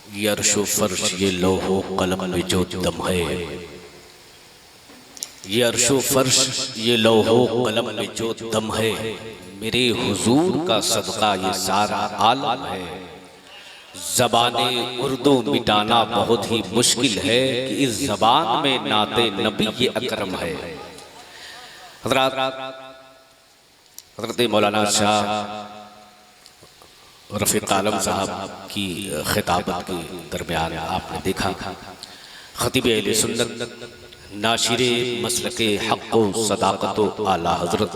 ये अर्शो फर्श ये लौहो कलम में जो दम है, ये अर्शो फर्श ये लौहो कलम में जो दम है, मेरे हुजूर का सदका ये सारा आलम है। ज़बाने उर्दू मिटाना बहुत ही मुश्किल है कि इस ज़बान में नाते नबी ये अकरम है। हज़रत मौलाना शाह रफ़ीक आलम साहब की खिताबत के दरमियान आपने देखा खतीब अहले सुन्नत नाशिरे मसलके हक़ व सदाक़त व आला हज़रत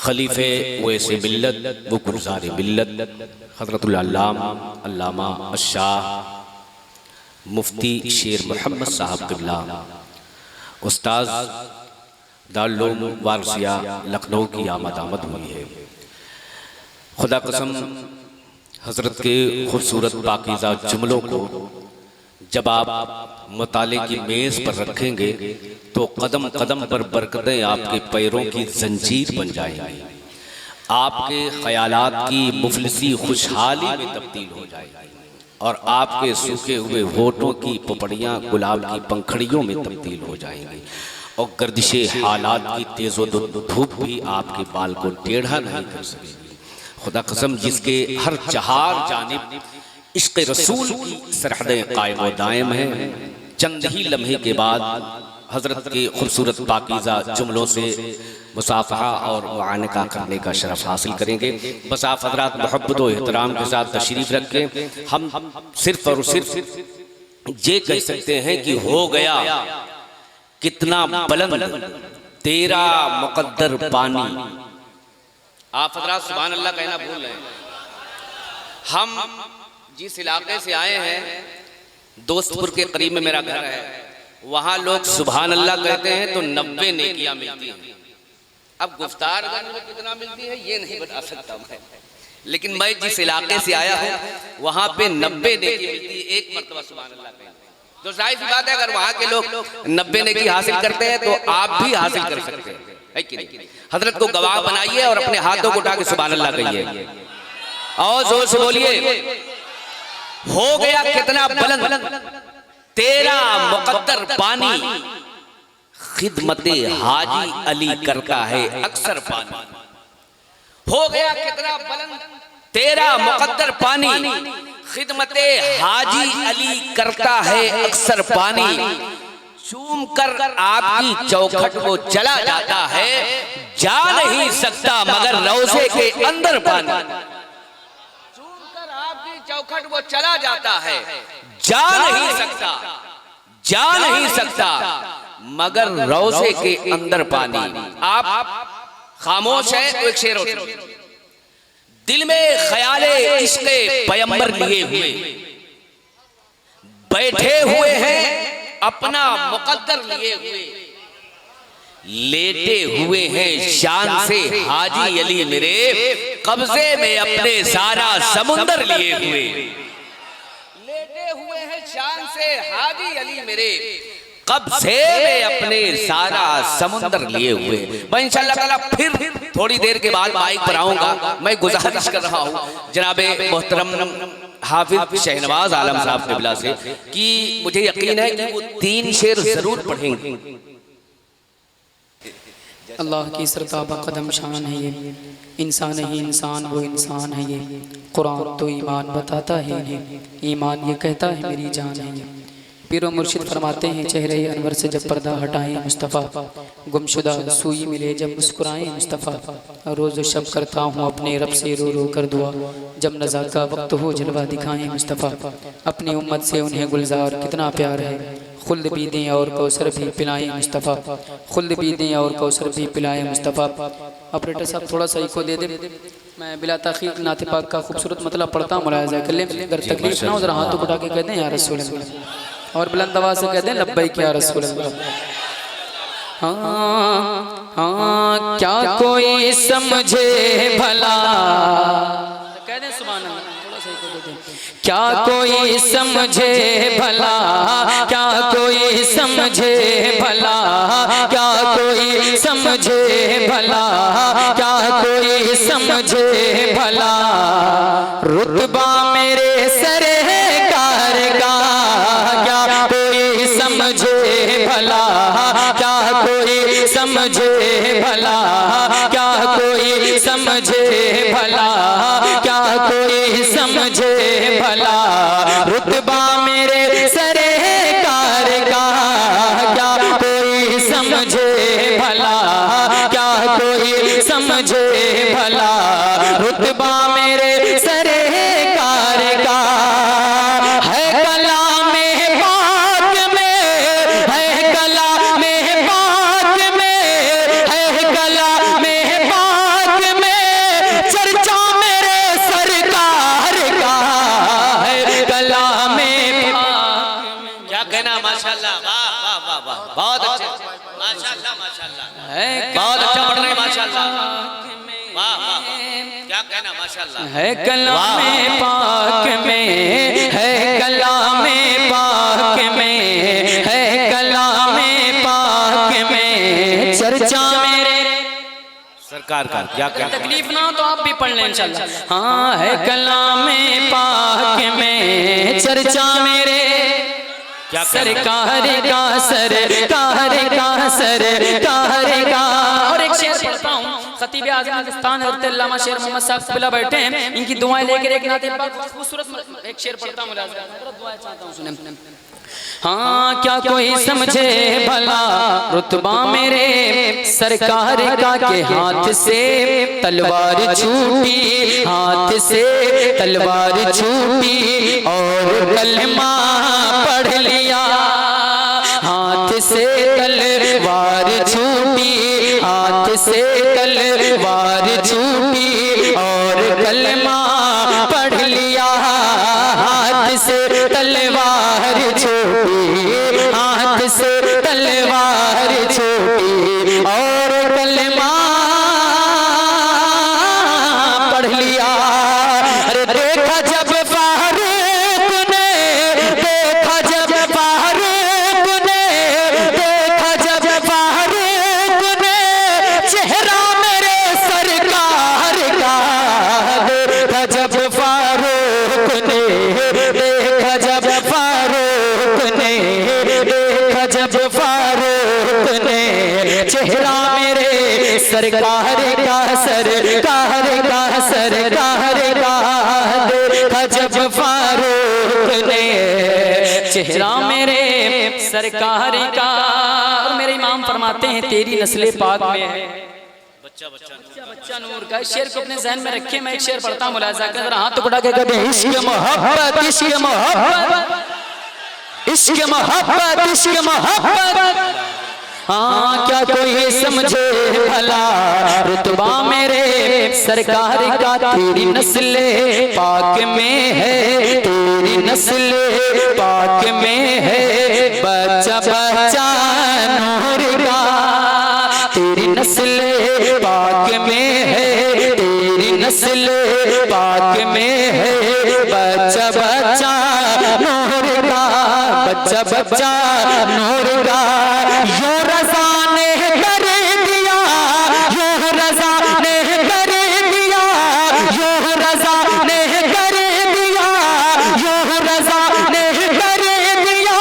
खलीफे वैसे मिल्लत व गुलज़ार मिल्लत हज़रतुल अल्लामा शाह मुफ्ती शेर मोहम्मद साहब क़िबला उस्ताद दारुल उलूम वारसिया लखनऊ की आमद हुई है। खुदा कसम हज़रत के खूबसूरत पाकीज़ा जुमलों को जब आप मुताले की मेज़ पर रखेंगे तो कदम कदम पर बरकतें आपके पैरों की जंजीर बन जाएंगी, आपके ख्यालात की मुफलिसी खुशहाली में तब्दील हो जाएगी और आपके सूखे हुए होठों की पपड़ियाँ गुलाब की पंखड़ियों में तब्दील हो जाएंगी और गर्दिशे हालात की तेज़ो धूप भी आपके बाल को टेढ़ा नहीं कर सकेगी। खुदा कसम जिसके हर चहार जानिब इश्क़ रसूल की सरहदें कायम व दायम हैं, चंद ही लम्हे के बाद हज़रत के खूबसूरत पाकीज़ा जुमलों से मुसाफ़हा और मुआनका करने का शरफ़ हासिल करेंगे। बस आप हज़रात मोहब्बत व एहतराम के साथ तशरीफ़ रखें। हम सिर्फ़ और सिर्फ ये कह सकते हैं कि हो गया कितना बुलंद तेरा मुक़द्दर पानी। आप हज़रात सुभान अल्लाह कहना भूल रहे हैं। हम जिस इलाके से आए हैं, दोस्तपुर के करीब में मेरा घर है, वहाँ लोग सुभान अल्लाह कहते हैं तो 90 नेकियां मिलती हैं। अब गुफ्तारगंज में कितना मिलती है ये नहीं बता सकता मैं, लेकिन मैं जिस इलाके से आया हूँ वहाँ पे 90 नेकी मिलती है एक मरतबा सुभान अल्लाह कहते हैं। तो जाहिर सी बात है अगर वहाँ के लोग 90 नेकी हासिल करते हैं तो आप भी हासिल कर सकते हैं, है कि नहीं? हजरत को गवाह बनाइए और अपने हाथों को उठा के सुभान अल्लाह कहिए और जोर से बोलिए। हो गया कितना बुलंद तेरा मुक़द्दर पानी, खिदमते हाजी अली करता है अक्सर पानी। हो गया कितना बुलंद तेरा मुक़द्दर पानी, खिदमते हाजी अली करता है अक्सर पानी। चूम कर आपकी चौखट को चला जाता है, जा नहीं सकता मगर रोज़े के अंदर पानी। चूम कर आपकी चौखट को चला जाता है, जा नहीं सकता मगर रोज़े के अंदर पानी। आप खामोश है तो एक शेर होता है, दिल में ख्याले इश्क़े पैगंबर लिए हुए बैठे हुए हैं अपना मुक़द्दर लिए हुए, लेटे हुए हैं शान से हाजी अली मेरे, कब्जे में अपने सारा समुंदर लिए हुए। लेटे हुए हैं शान से हाजी अली मेरे, कब्जे में अपने सारा समुंदर लिए हुए। मैं इंशाअल्लाह ताला फिर थोड़ी देर के बाद माइक पर आऊंगा। मैं गुजारिश कर रहा हूँ जनाबे मोहतरम हाफिज शहनवाज आलम साहब क़िबला से कि मुझे यकीन है कि वो 3 शेर जरूर पढ़ेंगे। अल्लाह की सरताबा कदम शान है ये, इंसान ही इंसान वो इंसान है ये, कुरान तो ईमान बताता है इन्हें, ईमान ये कहता है मेरी जान है ये। पीरो मुर्शिद फरमाते हैं चेहरे अनवर से जब पर्दा हटाएं मुस्तफ़ा, गुमशुदा सुई मिले जब मुस्कुराएं मुस्तफ़ा। रोज़ शब करता हूँ अपने रब से रो रो कर दुआ, जब नज़ा का वक्त हो जलवा दिखाएं मुस्तफ़ा। अपनी उम्मत से उन्हें गुलजार कितना प्यार है, खुल्द भी दें और कौसर भी पिलाएं मुस्तफ़ा, खुल्द भी दें और कौसर भी पिलाएं मुस्तफ़ा। ऑपरेटर साहब थोड़ा सा इको दे दे। मैं बिला ताख़ीर नात पाक का खूबसूरत मतलब पढ़ता हूँ, मुलाहिज़ा कर लें। अगर तकलीफ ना हो ज़रा हाथों को उठा के कह दें या रसूल अल्लाह, और बुलंद आवाज़ से कह दें लब्बैक या रसूल अल्लाह। हाँ हाँ क्या कोई समझे भला, कह दें सुभान अल्लाह। क्या कोई समझे भला, क्या कोई समझे भला, क्या कोई समझे भला, क्या कोई समझे भला, रुतबा मेरे सर का कोई समझे भला रुतबा मेरे सरकार का, क्या कोई समझे भला, क्या कोई समझे भला रुतबा मेरे सरकार का। है कलामे पाक में, है कलामे पाक में, है कलामे पाक में चर्चा मेरे सरकार का। है कलामे पाक में, क्या कहना, माशाल्लाह, वाह वाह वाह वाह, बहुत अच्छे, माशाल्लाह माशाल्लाह, बहुत अच्छा पढ़ रहे हैं माशाल्लाह, वाह वाह वाह, क्या कहना, माशाल्लाह। है कलामे पाक में, है कलामे पाक में, है कलामे पाक में चर्चा मेरे सरकार का। क्या कहना, तकलीफ ना हो तो आप भी पढ़ लें इंशाल्लाह। हाँ, है कलामे पाक में चर्चा मेरे सरकार का, सरकार का, सरकार का। और एक शेर पढ़ता हूँ, खतीब आज़म हिंदुस्तान हज़रत अल्लामा शेर मोहम्मद साहब क़िबला बैठे हैं, इनकी दुआएं लेकर एक नाते पाक खूबसूरत एक शेर पढ़ता हूँ, दुआएं चाहता हूँ, सुने। हाँ, क्या कोई समझे भला रुतबा मेरे सरकार का, के हाथ से तलवार छूटी, हाथ से तलवार छूटी और कलमा पढ़ लिया। हाथ से तलवार छूटी, हाथ से तलवार छूटी और कलमा पढ़ लिया। हाथ से तलवार छूटी, हाथ से तलवार छूटी और कलमा पढ़ लिया। अरे देखा जब फारूक ने, देखा जब फारूक ने, देखा जब फारूक ने चेहरा मेरे सरकार का। देखा जब फारूक ने, देखा जब फारूक ने, देखा जब फारूक ने चेहरा मेरे सरकार का, सरकार का, सरकार का। देखा जब फारूक ने चेहरा मेरे सरकार का। और मेरे इमाम फरमाते हैं तेरी नस्ल पाक में है बच्चा बच्चा बच्चा नूर का। इस शेर को अपने जहन में रखे, मैं एक शेर पढ़ता हूँ, मुलाजा कर जरा, हाथ टुकड़ा के कभी इश्क मोहब्बत, इश्क मोहब्बत, इश्क मोहब्बत, इश्क मोहब्बत। हाँ, क्या कोई समझे भला रुतबा मेरे सरकार का, तेरी नस्ल पाक में है, तेरी नस्ल पाक में है बच्चा बच्चा नूर का। तेरी नस्ल पाक में है, तेरी नस्ल पाक में है बच्चा बच्चा नूर का, बच्चा बच्चा नूर का। यो रज़ा ने कर दिया, यो रज़ा ने कर दिया, यो रज़ा ने कर दिया, यो रज़ा ने कर दिया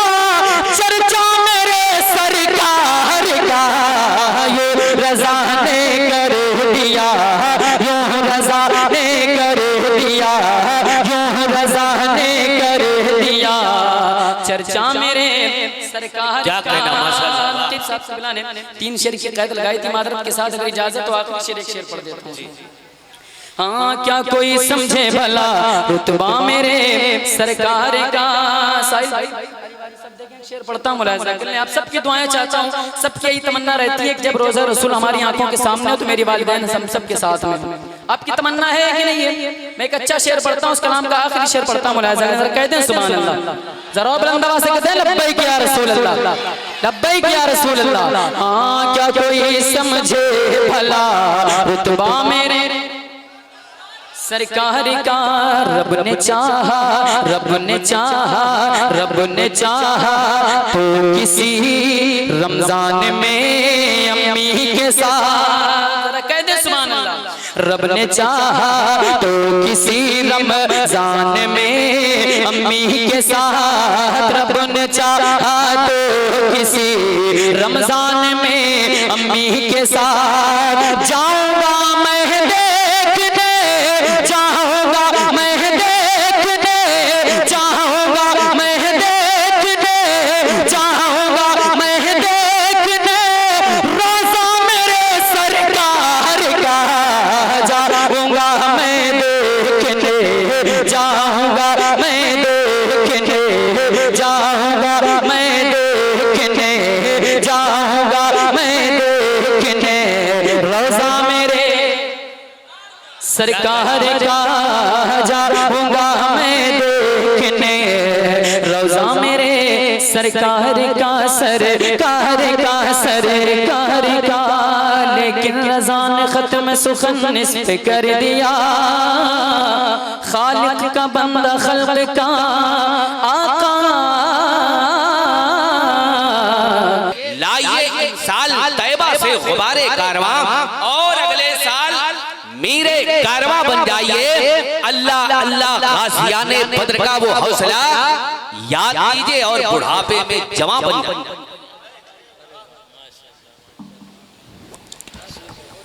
चर्चा मेरे सरकार का। यो रज़ा ने कर दिया, यो रज़ा ने कर दिया, यो रज़ा ने कर दिया चर्चा मेरे सरकार। क्या कहना, माशाअल्लाह। ने 3 शेर की कैद लगाई थी, मादरत के साथ अगर इजाजत तो आखिरी शेर एक शेर पढ़ देता हूँ। हाँ, क्या कोई समझे भला रुतबा मेरे सरकार का। शेर पढ़ता हूँ, मुलाहिज़ा कर लें। आप सबकी दुआएं चाहता हूँ, सबकी यही तमन्ना रहती है कि जब रोज़ा रसूल हमारी आंखों के सामने हो तो मेरी वालिदैन हम सबके साथ में। आपकी तमन्ना है कि नहीं है? मैं एक अच्छा शेर पढ़ता हूँ, उस कलाम का आखिरी शेर पढ़ता हूँ, मुलाहिज़ा करें, जरा कहते हैं सुभान अल्लाह, जरा बुलंद आवाज़ से कहते हैं लब्बैक या रसूल अल्लाह, लब्बैक या रसूल अल्लाह। हाँ, क्या कोई समझे भला रुतबा मेरे सरकार का। रब ने चाहा, रब ने चाहा, रब ने चाहा तो किसी रमजान में अम्मी के साथ, कह दे सुभान अल्लाह। रब ने चाहा तो किसी रमजान में अम्मी के साथ, रब ने चाहा तो किसी रमजान में अम्मी के साथ जाऊंगा मैं देखने, जाऊंगा मैं जाऊंगा मैं देखने, जाऊंगा मैं देखने, जाऊंगा मैं देखने रोज़ा मेरे सरकार का, जाऊंगा मैं देखने रोज़ा मेरे सरकार का, सरकार का, सरकार का। लेकिन रज़ा ने ख़त्म सुखन इस पे कर दिया, खालिक का बंदा खल्क का आका। लाइए इस साल तैबा से गुबारे कारवां और अगले साल मीरे कारवां बन जाइए। अल्लाह अल्लाह गाज़ियाने बद्र का वो हौसला याद कीजिए और बुढ़ापे में जवां बन जाइए।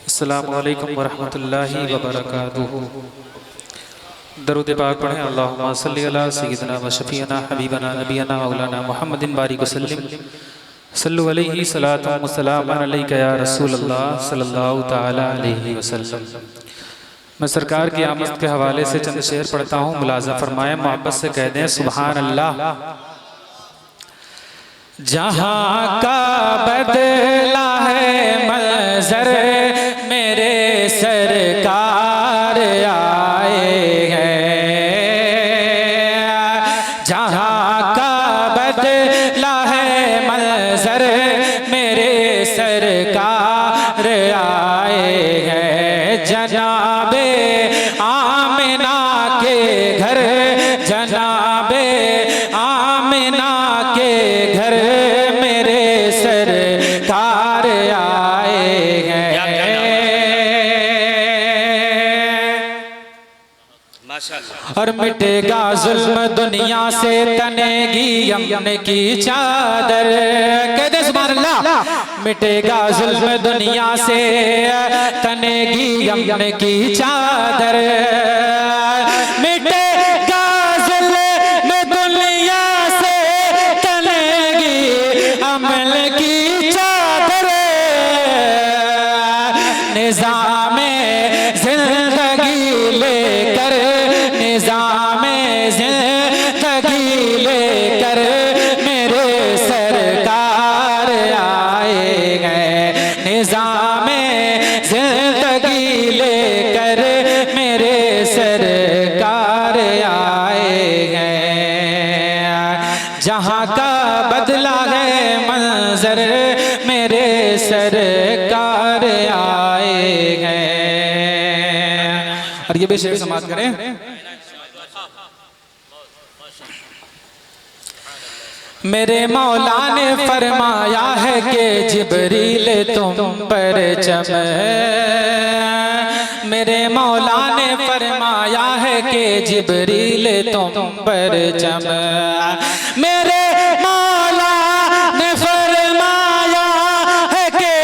अस्सलामु अलैकुम वरहमतुल्लाहि वबरकातुहू। दरूद पाक पढ़ें। अल्लाहुम्मा सल्लि अला सय्यिदिना व शफीअना हबीबना नबीना मौलाना मुहम्मदिन बारिक वसल्लिम सल्लु अलैहि सलातु व सलामुन अलैका या रसूलल्लाह सल्लल्लाहु तआला अलैहि वसल्लम। मैं सरकार की आमद के हवाले से चंद शेर पढ़ता हूँ, मुलाज़ा फरमाएं, मोहब्बत से कह दें सुभान अल्लाह। जहाँ का बदला है मंज़र मेरे सरकार आए हैं, जहाँ का बदला है मंज़र मेरे सरकार आए हैं। जनाबे आमिना के घर, जनाबे आमिना के घर मेरे सरकार आए हैं। और मिटेगा जुल्म दुनिया से, तनेगी यमन की चादर। कह दे सुभान अल्लाह। मिटेगा जुल्म दुनिया से, तनेगी यमन की चादर। मिटेगा जुल्म दुनिया से, तनेगी अमल की चादर। निज़ामे ज़िंदगी लेकर, निज़ामे ज़िंदगी लेकर मेरे सरकार आए हैं। निज़ामे ज़िंदगी लेकर मेरे सरकार आए हैं। जहाँ का बदला है मंज़र मेरे सरकार आए हैं। और ये भी शेर समाप्त करें। मेरे मौला ने फरमाया है कि जिब्रील तुम पर चम, मेरे मौला ने फरमाया है कि जिब्रील तुम पर चम। मेरे मौला ने फरमाया है कि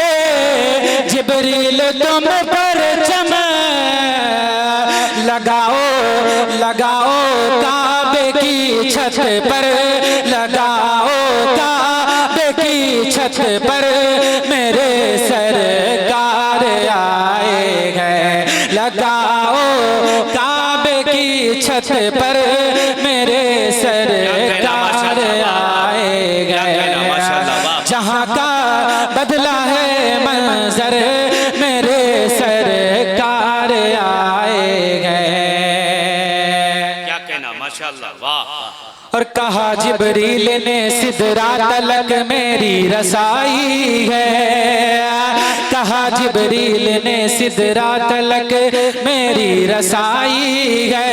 जिब्रील तुम पर चम। लगाओ लगाओ काबे की छत पर, लगाओ काबे की छत पर मेरे सरकार आए हैं। लगाओ काबे की छत पर मेरे सरकार आए हैं। जहाँ का बदला है मंज़र मेरे सरकार आए हैं। क्या कहना, माशाअल्लाह, वाह। और कहा जिब्रील ने सिदरा तलक मेरी रसाई है, कहा जिब्रील ने सिदरा तलक मेरी रसाई है।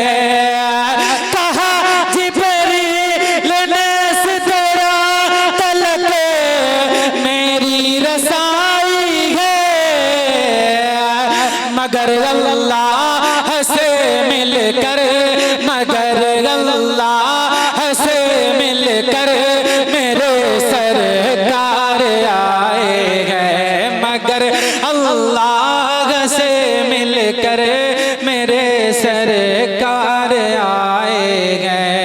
कहा जिब्रील ने सिदरा तलक मेरी रसाई है। मगर अल्लाह से मिलकर, मगर अल्लाह से मिलकर मेरे सरकार आए हैं। मगर अल्लाह से मिलकर मेरे सरकार आए हैं।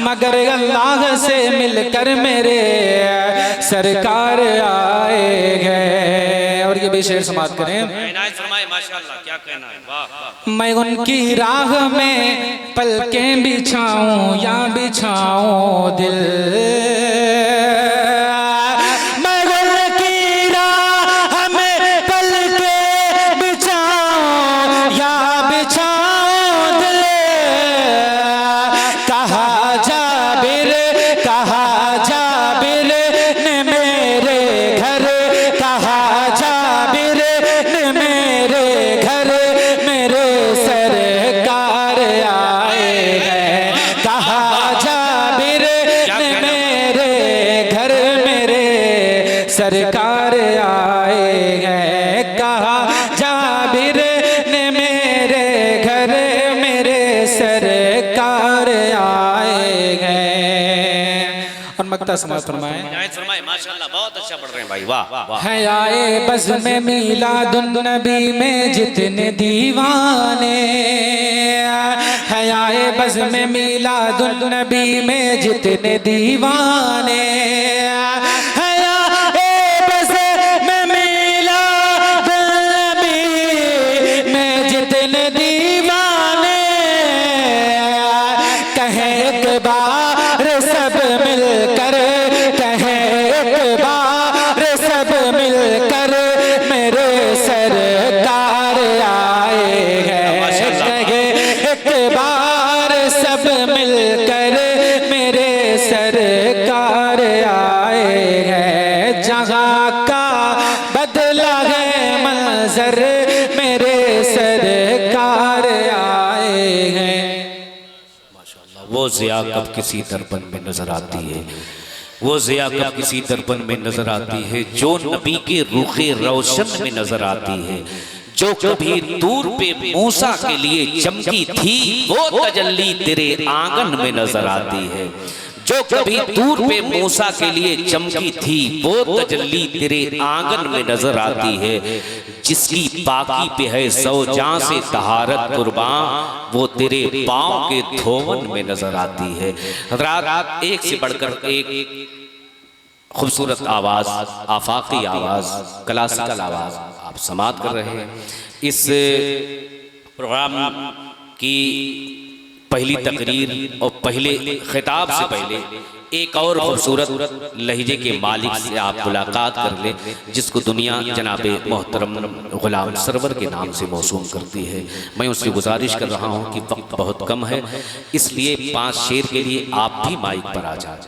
मगर अल्लाह से मिलकर मेरे सरकार आए हैं। और ये भी शेर समाप्त करें। माशाल्लाह, क्या कहना है, वाह वाह। मैं उनकी राह में पलकें बिछाऊं या बिछाऊं दिल, मैं उनकी राह में पलकें बिछाऊं या बिछाऊं दिल, कहा जाबिर ने मेरे घर, कहा जाबिर ने मेरे घर मेरे सरकार आए हैं, कहा जाबिर ने मेरे घर मेरे सरकार आए हैं, कहा जाबिर ने मेरे घर मेरे सरकार आए हैं। और मक्ता समाज फरमाएं, माशाल्लाह, बहुत अच्छा पढ़ रहे हैं भाई, वाह वाह। है आए बज़ में मीलादुन नबी में जितने दीवाने, है आए बज़ में मीलादुन नबी में जितने दीवाने, है आए बज़ में मीलादुन नबी में जितने दीवाने, कहें एक बार सब मिलकर, कहें एक बार सब मिलकर मेरे सरकार आए हैं, कहे एक बार सब मिलकर मेरे सरकार आए हैं, जहाँ का बदला है मंजर मेरे सरकार आए हैं। वो ज़िया कब किसी दर्पण में नजर आती है, वो ज़िया कब किसी दर्पण में नजर आती है, जो नबी के रुखे रोशन में नजर आती है, जो कभी दूर पे मूसा के लिए चमकी थी वो तजल्ली तेरे आंगन में नजर आती है, जो कभी दूर पे मूसा के लिए चमकी थी वो तजल्ली तेरे आंगन में नजर आती है, जिसकी पाकी पे है सौ जां से तहारत कुर्बान वो तेरे पाँव के धोवन में नजर आती है। रात एक से बढ़कर एक खूबसूरत आवाज, आफाकी आवाज, क्लासिकल आवाज आप समात कर रहे हैं। इस प्रोग्राम की पहली तकरीर और पहले खिताब से पहले एक और खूबसूरत लहजे के मालिक से आप मुलाकात कर ले, जिसको दुनिया जनाबे मोहतरम गुलाम सरवर के नाम से मौसूम करती है। मैं उससे गुजारिश कर रहा हूँ कि वक्त बहुत कम है, इसलिए 5 शेर के लिए आप भी माइक पर आ जाए।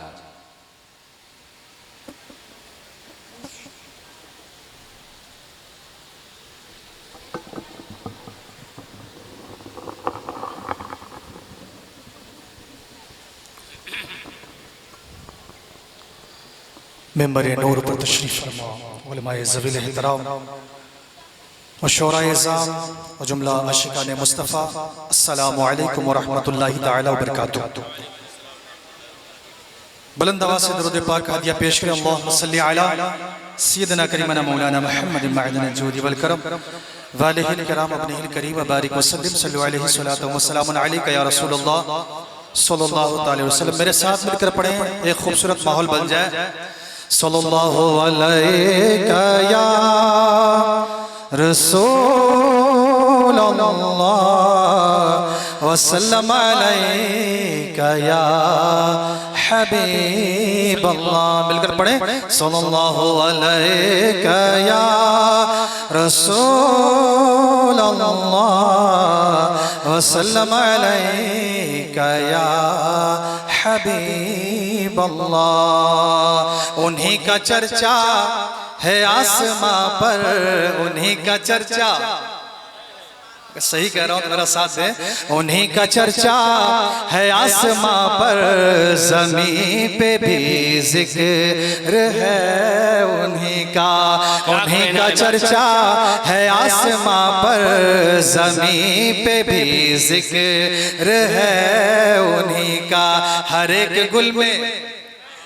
मेंबर नूर पर तशरीफ फरमा, उलमाए ज़वील एहतराम और शोराए इज़ाम और जुमला आशिकान मुस्तफ़ा, अस्सलामु अलैकुम व रहमतुल्लाहि तआला व बरकातुहू। बुलंद आवाज़ से दरूद पाक हदिया पेश करें। अल्लाहुम्मा सल्लि अला सय्यिदना करीमना मौलाना मुहम्मद मअदन जुद वल करम व आलिहिल किराम अब्निहिल करीम व बारिक वसल्लिम सल्लु अलैहि सलातु व सलामुन अलैका या रसूलल्लाह सल्लल्लाहु अलैहि वसल्लम। मेरे साथ मिलकर पढ़ें, एक खूबसूरत माहौल बन जाए। सल्लल्लाहु अलैका या रसूल अल्लाह वसल्लम अलैका या हबीब अल्लाह। मिलकर पढ़ें, सल्लल्लाहु अलैका या रसूल अल्लाह वसल्लम अलैका या हबीब अल्लाह। उन्हीं का चर्चा है आसमां पर, उन्हीं का चर्चा, सही कह रहा हूं तो मेरा साथ है, उन्हीं का चर्चा है आसमां पर, ज़मीं पे भी जिक्र है उन्हीं का चर्चा है आसमां पर, ज़मीं पे भी जिक्र है उन्हीं का। हर एक गुल में,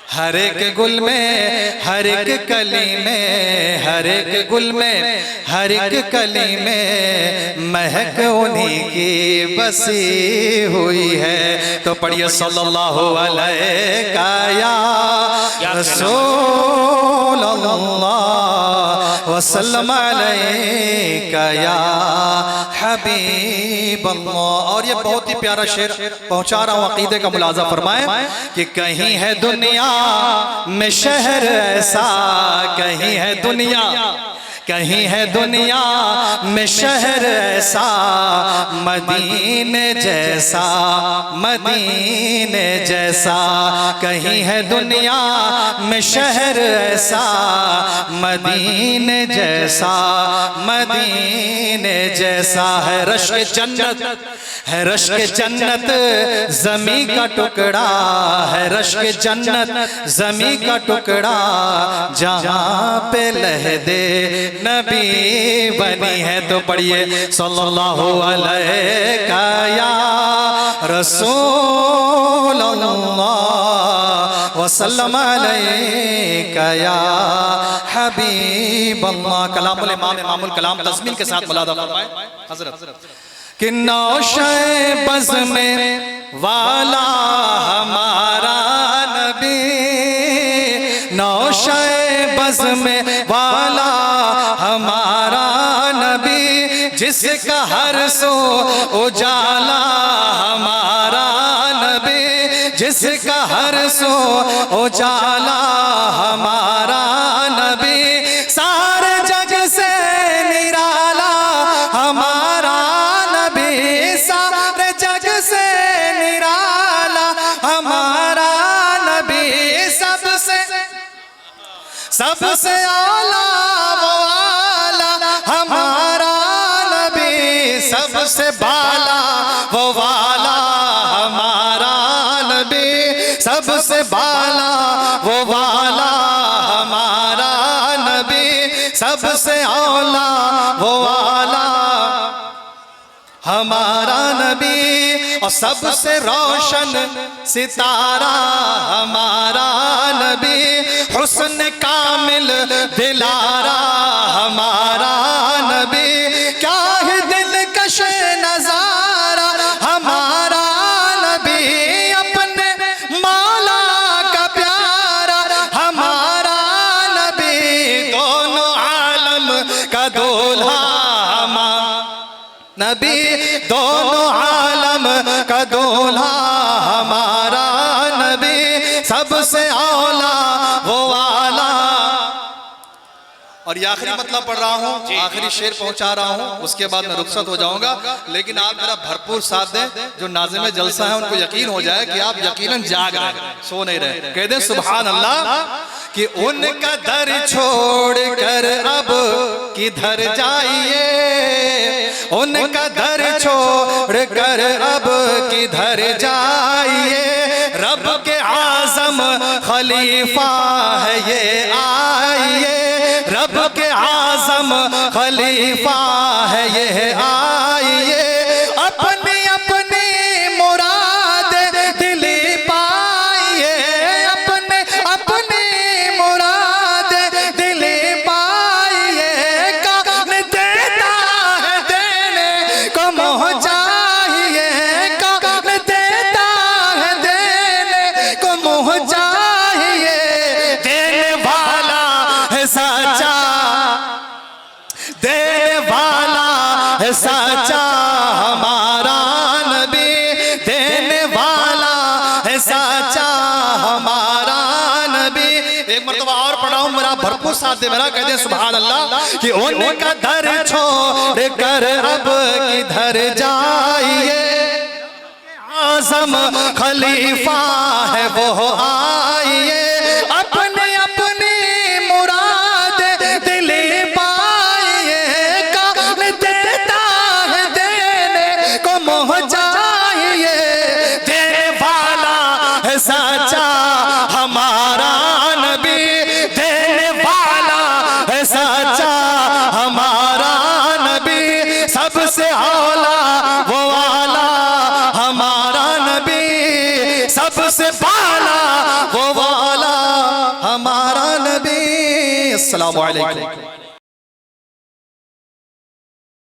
हर एक गुल में, हर एक कली में, हर एक गुल में, हर एक कली में महक उन्हीं की बसी हुई है। तो पढ़िए सल्लल्लाहु अलैका या रसूल अल्लाह वसल्लम अलैका या हबीब अल्लाह। और ये बहुत ही प्यारा शेर पहुंचा रहा हूँ, अकीदे का मुलाजा फरमाए कि कहीं है दुनिया में शहर ऐसा, कहीं है दुनिया, कहीं है दुनिया में शहर ऐसा, मदीने जैसा, मदीने जैसा। कहीं है दुनिया में शहर ऐसा, मदीने जैसा, मदीने जैसा। है रश्क जन्नत, है रश्क जन्नत ज़मी का टुकड़ा, है रश्क जन्नत ज़मी का टुकड़ा, जहाँ पे लहदे नबी बनी है। तो पढ़िए सल्लल्लाहु अलैहि या रसूल अल्लाह वसल्लम अलैका या हबीब अल्लाह। कलामुल इमाम इमामुल कलाम तस्मील के साथ मुलादा फरमाए हज़रत कि नौशे बज़ में वाला हमारा नबी, नौशे बज़ में वाला हमारा नबी, जिसका हर सो उजाला हमारा नबी, जिसका हर सो उजाला हमारा नबी, सारे जग से निराला हमारा नबी, सारे जग से निराला हमारा नबी, सबसे सबसे आला वो आला हमारा नबी, सबसे बाला वो वाला हमारा नबी, सबसे बाला वो वाला हमारा नबी, सबसे आला वो वाला हमारा नबी, और सबसे रोशन सितारा हमारा नबी, हुस्न कामिल दिलारा हमारा नबी, क्या है दिलकश नजारा हमारा नबी, अपने मौला का प्यारा हमारा नबी, दोनों आलम का दूल्हा नबी, दोनों आलम का दूल्हा हमारा नबी, सबसे औला वो वाला। और ये आखिरी मतलब पढ़ रहा हूँ, आखिरी शेर पहुंचा रहा हूँ, उसके बाद मैं रुखसत हो जाऊंगा। लेकिन आप मेरा भरपूर साथ दें, जो नाज़िम जलसा है उनको यकीन हो जाए कि आप यकीनन जाग रहे हैं, सो नहीं रहे। कह दें सुभान अल्लाह कि उनका दर छोड़ कर अब किधर जाइए, उनका दर छोड़ कर अब किधर जाइए, रब के आज़म खलीफा है ये आइए, रब के आज़म खलीफा है ये आइए, अपनी अपनी मुराद दिली पाइए, अपने अपनी मुराद दिली पाइए, कौन देता है देने को मोह चाहिए, कौन देता है देने को मोह चाहिए, देने वाला है सच्चा, देने वाला है सच्चा हमारा नबी, देने वाला है सच्चा हमारा नबी। एक मरतबा और पढ़ाऊं, मेरा भरपूर साथ दे मेरा, कह दे सुभान अल्लाह कि उनका दर छोड़ कर अब किधर जाइए, आज़म खलीफा है वो आइए, अपने अपनी मुराद दिली पाइए, कौन देता है देने को मोह चाहिए, देने वाला है सच्चा हमारा नबी, देने वाला है सच्चा हमारा नबी, सबसे औला वो वाला हमारा नबी, सबसे बाला वो वाला हमारा नबी। अस्सलामु अलैकुम।